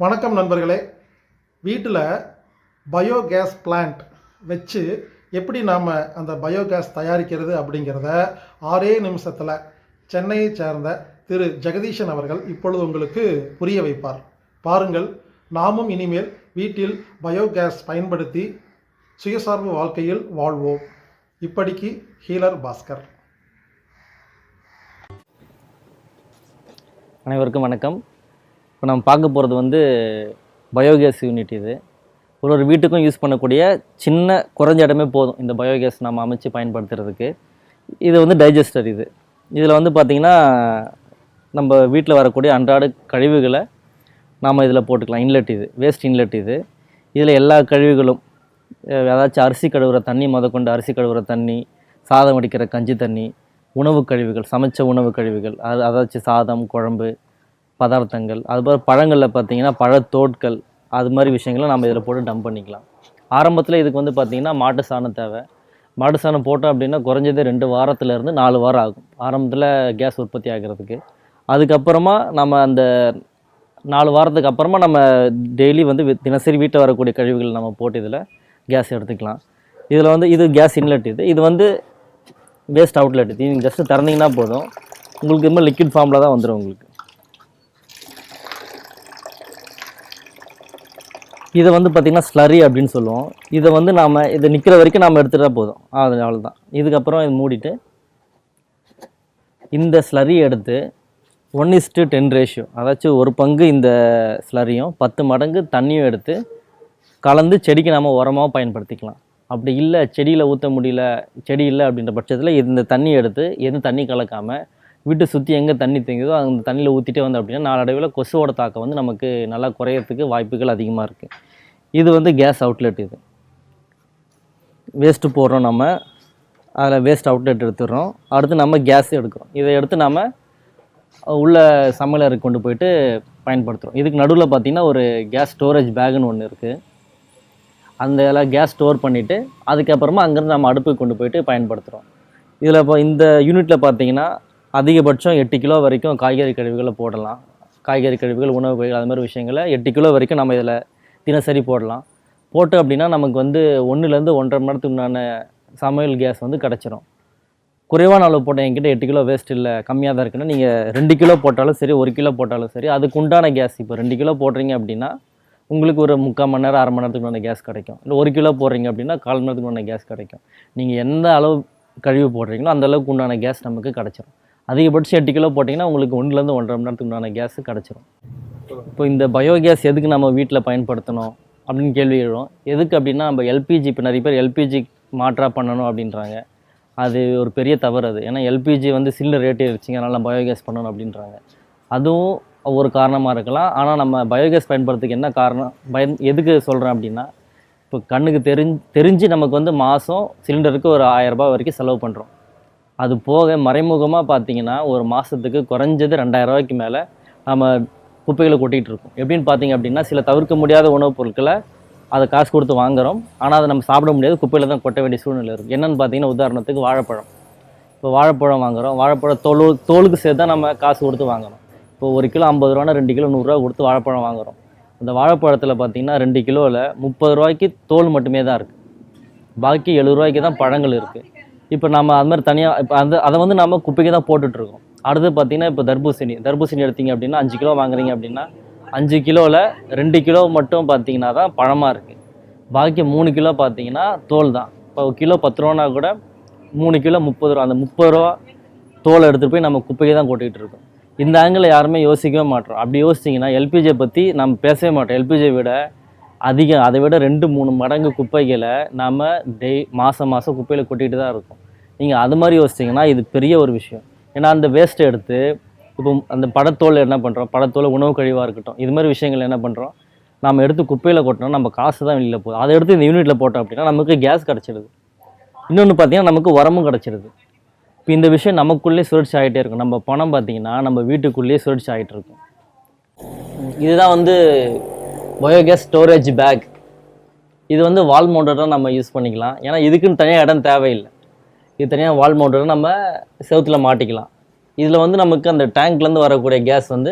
வணக்கம் நண்பர்களே. வீட்டில் பயோகேஸ் பிளான்ட் வச்சு எப்படி நாம் அந்த பயோகேஸ் தயாரிக்கிறது அப்படிங்கிறத 6 நிமிஷத்தில் சென்னையை சேர்ந்த திரு ஜெகதீஷன் அவர்கள் இப்பொழுது உங்களுக்கு புரிய வைப்பார். பாருங்கள், நாமும் இனிமேல் வீட்டில் பயோகேஸ் பயன்படுத்தி சுயசார்பு வாழ்க்கையில் வாழ்வோம். இப்படிக்கு ஹீலர் பாஸ்கர். அனைவருக்கும் வணக்கம். இப்போ நம்ம பார்க்க போகிறது வந்து பயோகேஸ் யூனிட். இது ஒரு வீட்டுக்கும் யூஸ் பண்ணக்கூடிய சின்ன குறைஞ்ச இடமே போதும் இந்த பயோகேஸ் நம்ம அமைச்சு பயன்படுத்துறதுக்கு. இது வந்து டைஜஸ்டர். இதில் வந்து பார்த்திங்கன்னா நம்ம வீட்டில் வரக்கூடிய அன்றாட கழிவுகளை நாம் இதில் போட்டுக்கலாம். இன்லெட் இது, வேஸ்ட் இன்லெட் இது. இதில் எல்லா கழிவுகளும், ஏதாச்சும் அரிசி கழுவுற தண்ணி முதற்கொண்டு, அரிசி கழுவுற தண்ணி, சாதம் வடிக்கிற கஞ்சி தண்ணி, உணவு கழிவுகள், சமைச்ச உணவு கழிவுகள், அதாச்சும் சாதம், குழம்பு பதார்த்தங்கள், அதுபோல் பழங்களில் பார்த்திங்கன்னா பழத்தோட்கள், அது மாதிரி விஷயங்களை நம்ம இதில் போட்டு டம்ப் பண்ணிக்கலாம். ஆரம்பத்தில் இதுக்கு வந்து பார்த்திங்கன்னா மாட்டு சாணம் தேவை. மாட்டு சாணம் போட்டோம் அப்படின்னா குறைஞ்சது 2 வாரத்துலேருந்து 4 வாரம் ஆகும் ஆரம்பத்தில் கேஸ் உற்பத்தி ஆகிறதுக்கு. அதுக்கப்புறமா நம்ம அந்த 4 வாரத்துக்கு அப்புறமா நம்ம டெய்லி வந்து தினசரி வீட்டில் வரக்கூடிய கழிவுகள் நம்ம போட்டு இதில் கேஸ் எடுத்துக்கலாம். இதில் வந்து இது கேஸ் இன்லெட். இது வந்து வேஸ்ட் அவுட்லெட். இது நீங்கள் ஜஸ்ட்டு திறந்தீங்கன்னா போதும், உங்களுக்கு இது மாதிரி லிக்விட் ஃபார்மில் தான் வந்துடும் உங்களுக்கு. இதை வந்து பார்த்திங்கன்னா ஸ்லரி அப்படின்னு சொல்லுவோம். இதை வந்து நாம் இதை நிற்கிற வரைக்கும் நம்ம எடுத்துகிட்டா போதும், அதனால தான். இதுக்கப்புறம் இது மூடிட்டு இந்த ஸ்லரி எடுத்து 1:10 ரேஷியோ, அதாச்சும் 1 பங்கு இந்த ஸ்லரியும் 10 மடங்கு தண்ணியும் எடுத்து கலந்து செடிக்கு நம்ம உரமாக பயன்படுத்திக்கலாம். அப்படி இல்லை, செடியில் ஊற்ற முடியல, செடி இல்லை அப்படின்ற பட்சத்தில் இந்த தண்ணி எடுத்து எதுவும் தண்ணி கலக்காமல் வீட்டை சுற்றி எங்கே தண்ணி தேங்குதோ அந்த தண்ணியில் ஊற்றிட்டே வந்து அப்படின்னா நாளடைவில் கொசுவோட தாக்கம் வந்து நமக்கு நல்லா குறையிறதுக்கு வாய்ப்புகள் அதிகமாக இருக்குது. இது வந்து கேஸ் அவுட்லெட். இது வேஸ்ட்டு போடுறோம், நம்ம அதில் வேஸ்ட் அவுட்லெட் எடுத்துடுறோம். அடுத்து நம்ம கேஸ் எடுக்கிறோம். இதை எடுத்து நம்ம உள்ள சமையலறைக்கு கொண்டு போயிட்டு பயன்படுத்துகிறோம். இதுக்கு நடுவில் பார்த்திங்கன்னா ஒரு கேஸ் ஸ்டோரேஜ் பேக்குன்னு ஒன்று இருக்குது. அந்த எல்லாம் கேஸ் ஸ்டோர் பண்ணிவிட்டு அதுக்கப்புறமா அங்கேருந்து நம்ம அடுப்புக்கு கொண்டு போயிட்டு பயன்படுத்துகிறோம். இதில் இப்போ இந்த யூனிட்டில் பார்த்திங்கன்னா அதிகபட்சம் 8 கிலோ வரைக்கும் காய்கறி கழிவுகளை போடலாம். காய்கறி கழிவுகள், உணவு கழிவுகள், அது மாதிரி விஷயங்களை 8 கிலோ வரைக்கும் நம்ம இதில் தினசரி போடலாம். போட்டு அப்படின்னா நமக்கு வந்து 1லேருந்து 1.5 மணி நேரத்துக்கு உண்டான சமையல் கேஸ் வந்து கிடச்சிரும். குறைவான அளவு போட்டால் என்கிட்ட 8 கிலோ வேஸ்ட் இல்லை, கம்மியாக தான் இருக்குன்னா நீங்கள் 2 கிலோ போட்டாலும் சரி, 1 கிலோ போட்டாலும் சரி, அதுக்கு உண்டான கேஸ். இப்போ 2 கிலோ போடுறீங்க அப்படின்னா உங்களுக்கு ஒரு 3/4 மணி நேரம், 1/2 மணி நேரத்துக்கு உண்டான கேஸ் கிடைக்கும். இல்லை 1 கிலோ போடுறீங்க அப்படின்னா 1/4 மணி நேரத்துக்கு உண்டான கேஸ் கிடைக்கும். நீங்கள் எந்த அளவு கழிவு போடுறீங்களோ அந்த அளவுக்கு உண்டான கேஸ் நமக்கு கிடச்சிரும். அதிகபட்சம் 8 கிலோ போட்டிங்கன்னா உங்களுக்கு 1லேருந்து 1.5 மணி நேரத்துக்கு உண்டான கேஸு கிடச்சிரும். இப்போ இந்த பயோகேஸ் எதுக்கு நம்ம வீட்டில் பயன்படுத்தணும் அப்படின்னு கேள்வி எழும். எதுக்கு அப்படின்னா நம்ம எல்பிஜி, இப்போ நிறைய பேர் எல்பிஜி மாற்றாக பண்ணணும் அப்படின்றாங்க. அது ஒரு பெரிய தவறு. அது ஏன்னா எல்பிஜி வந்து சிலிண்டர் ரேட் ஏறிச்சிங்க, அதனால் பயோகேஸ் பண்ணணும் அப்படின்றாங்க. அதுவும் ஒரு காரணமாக இருக்கலாம். ஆனால் நம்ம பயோகேஸ் பயன்படுறதுக்கு என்ன காரணம், எதுக்கு சொல்கிறேன் அப்படின்னா, இப்போ கண்ணுக்கு தெரிஞ்சு நமக்கு வந்து மாதம் சிலிண்டருக்கு ஒரு 1000 ரூபாய் வரைக்கும் செலவு பண்ணுறோம். அது போக மறைமுகமாக பார்த்திங்கன்னா ஒரு மாதத்துக்கு குறைஞ்சது 2000 ரூபாய்க்கு மேலே நம்ம குப்பைகளை கொட்டிகிட்டு இருக்கோம். எப்படின்னு பார்த்திங்க அப்படின்னா, சில தவிர்க்க முடியாத உணவுப் பொருட்களை அதை காசு கொடுத்து வாங்குகிறோம், ஆனால் அதை நம்ம சாப்பிட முடியாது, குப்பையில் தான் கொட்ட வேண்டிய சூழ்நிலை இருக்குது. என்னென்னு பார்த்திங்கன்னா, உதாரணத்துக்கு வாழைப்பழம். இப்போ வாழைப்பழம் வாங்குகிறோம், வாழைப்பழம் தோலுக்கு சேர்த்து தான் நம்ம காசு கொடுத்து வாங்குகிறோம். இப்போ 1 கிலோ 50 ரூபானா 2 கிலோ 100 ரூபா கொடுத்து வாழைப்பழம் வாங்குகிறோம். அந்த வாழைப்பழத்தில் பார்த்திங்கன்னா 2 கிலோவில் 30 ரூபாய்க்கு தோல் மட்டுமே தான் இருக்குது, பாக்கி 70 ரூபாய்க்கு தான் பழங்கள் இருக்குது. இப்போ நம்ம அது மாதிரி தனியாக இப்போ அதை வந்து நம்ம குப்பைக்கு தான் போட்டுட்ருக்கோம். அடுத்து பார்த்திங்கன்னா இப்போ தர்பூசணி எடுத்திங்க அப்படின்னா 5 கிலோ வாங்குறீங்க அப்படின்னா 5 கிலோவில் 2 கிலோ மட்டும் பார்த்திங்கன்னா தான் பழமாக இருக்குது, பாக்கி 3 கிலோ பார்த்திங்கன்னா தோல் தான். இப்போ கிலோ 10 ரூபானா கூட 3 கிலோ 30 ரூபா. அந்த 30 ரூபா தோலை எடுத்துகிட்டு போய் நம்ம குப்பைக்கு தான் கொட்டிகிட்டு இருக்கோம். இந்த ஆங்கிளில் யாருமே யோசிக்கவே மாட்டோம். அப்படி யோசிச்சிங்கன்னா எல்பிஜியை பற்றி நம்ம பேசவே மாட்டோம். எல்பிஜியை விட அதிகம், அதை விட 2-3 மடங்கு குப்பைகளை நாம் மாதம் குப்பையில் கொட்டிகிட்டு தான் இருக்கோம். நீங்கள் அது மாதிரி யோசிச்சிங்கன்னா இது பெரிய ஒரு விஷயம். ஏன்னா அந்த வேஸ்ட்டை எடுத்து இப்போ அந்த பழத்தோல் என்ன பண்ணுறோம், பழத்தோல் உணவு கழிவாக இருக்கட்டும், இது மாதிரி விஷயங்கள் என்ன பண்ணுறோம், நம்ம எடுத்து குப்பையில் கொட்டினோம், நம்ம காசு தான் வெளியில் போகுது. அதை எடுத்து இந்த யூனிட்டில் போட்டோம் அப்படின்னா நமக்கு கேஸ் கிடச்சிடுது. இன்னொன்று பார்த்திங்கன்னா நமக்கு உரமும் கிடச்சிடுது. இப்போ இந்த விஷயம் நமக்குள்ளேயே சுழற்சி ஆகிட்டே இருக்கும். நம்ம பணம் பார்த்திங்கன்னா நம்ம வீட்டுக்குள்ளேயே சுழற்சி ஆகிட்டு இருக்கும். இதுதான் வந்து பயோகேஸ் ஸ்டோரேஜ் பேக். இது வந்து வால் மவுண்டடாக நம்ம யூஸ் பண்ணிக்கலாம். ஏன்னா இதுக்குன்னு தனியாக இடம் தேவையில்லை. இது தனியாக வால் மவுண்டடாக நம்ம செவுத்தில் மாட்டிக்கலாம். இதில் வந்து நமக்கு அந்த டேங்க்லேருந்து வரக்கூடிய கேஸ் வந்து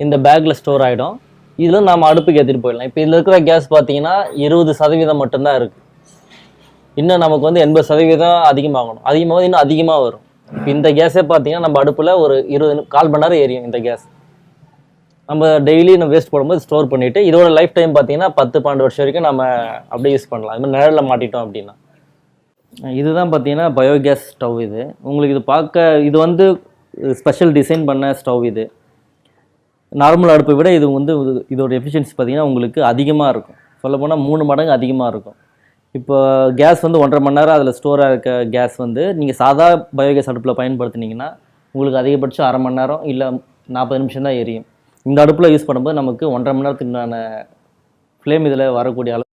இந்த பேக்கில் ஸ்டோர் ஆகிடும். இதில் நம்ம அடுப்புக்கு ஏற்றிட்டு போயிடலாம். இப்போ இதில் இருக்கிற கேஸ் பார்த்தீங்கன்னா 20% மட்டும்தான் இருக்குது. இன்னும் நமக்கு வந்து 80% அதிகமாகணும். அதிகமாக இன்னும் அதிகமாக வரும். இப்போ இந்த கேஸே பார்த்தீங்கன்னா நம்ம அடுப்பில் ஒரு 4 மணி நேரம் எரியும் இந்த கேஸ். நம்ம டெய்லி நம்ம வேஸ்ட் போடும்போது ஸ்டோர் பண்ணிவிட்டு இதோட லைஃப் டைம் பார்த்தீங்கன்னா 10-12 வருஷம் வரைக்கும் நம்ம அப்படியே யூஸ் பண்ணலாம். அது மாதிரி நிழலில் மாட்டிட்டோம் அப்படின்னா. இதுதான் பார்த்தீங்கன்னா பயோகேஸ் ஸ்டவ். இது உங்களுக்கு இது பார்க்க இது வந்து ஸ்பெஷல் டிசைன் பண்ண ஸ்டவ். இது நார்மல் அடுப்பை விட இது வந்து இதோட எஃபிஷியன்சி பார்த்தீங்கன்னா உங்களுக்கு அதிகமாக இருக்கும். சொல்லப்போனால் 3 மடங்கு அதிகமாக இருக்கும். இப்போ கேஸ் வந்து 1.5 மணி நேரம் அதில் ஸ்டோராக இருக்க கேஸ் வந்து நீங்கள் சாதா பயோகேஸ் அடுப்பில் பயன்படுத்தினீங்கன்னா உங்களுக்கு அதிகபட்சம் 1/2 மணி நேரம் இல்லை 40 நிமிஷம் தான் எரியும். இந்த அடுப்பில் யூஸ் பண்ணும்போது நமக்கு 1.5 மணி நேரத்துக்குண்டான ஃப்ளேம் இதில் வரக்கூடிய அளவு